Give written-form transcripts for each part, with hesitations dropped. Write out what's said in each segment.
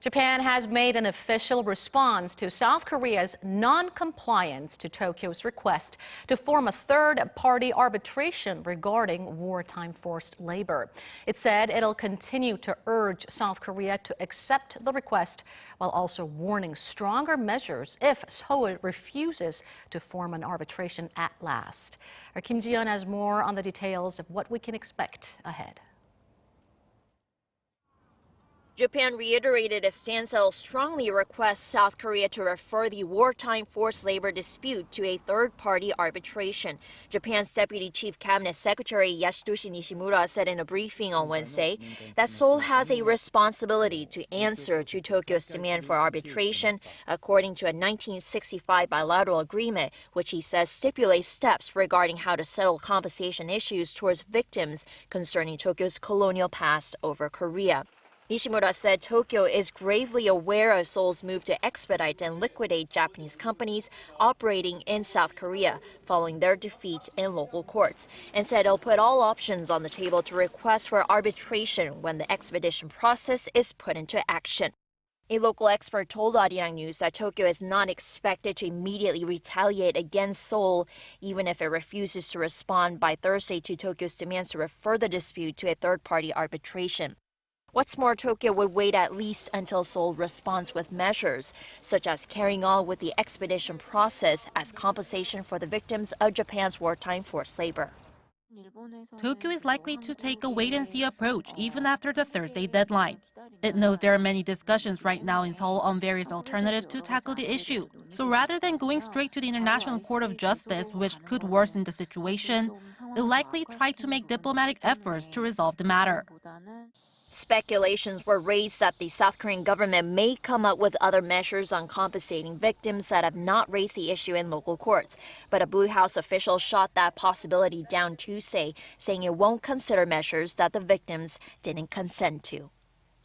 Japan has made an official response to South Korea's non-compliance to Tokyo's request to form a third-party arbitration regarding wartime forced labor. It said it'll continue to urge South Korea to accept the request while also warning stronger measures if Seoul refuses to form an arbitration at last. Our Kim Ji-yeon has more on the details of what we can expect ahead. Japan reiterated its stance that will strongly request South Korea to refer the wartime forced labor dispute to a third-party arbitration. Japan's Deputy Chief Cabinet Secretary Yasutoshi Nishimura said in a briefing on Wednesday that Seoul has a responsibility to answer to Tokyo's demand for arbitration, according to a 1965 bilateral agreement, which he says stipulates steps regarding how to settle compensation issues towards victims concerning Tokyo's colonial past over Korea. Nishimura said Tokyo is gravely aware of Seoul's move to expedite and liquidate Japanese companies operating in South Korea following their defeat in local courts, and said it'll put all options on the table to request for arbitration when the expedition process is put into action. A local expert told Arirang News that Tokyo is not expected to immediately retaliate against Seoul, even if it refuses to respond by Thursday to Tokyo's demands to refer the dispute to a third-party arbitration. What's more, Tokyo would wait at least until Seoul responds with measures, such as carrying on with the expedition process as compensation for the victims of Japan's wartime forced labor. Tokyo is likely to take a wait-and-see approach even after the Thursday deadline. It knows there are many discussions right now in Seoul on various alternatives to tackle the issue. So rather than going straight to the International Court of Justice, which could worsen the situation, it'll likely try to make diplomatic efforts to resolve the matter. Speculations were raised that the South Korean government may come up with other measures on compensating victims that have not raised the issue in local courts. But a Blue House official shot that possibility down Tuesday, saying it won't consider measures that the victims didn't consent to.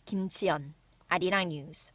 Kim Ji-yeon, Arirang News.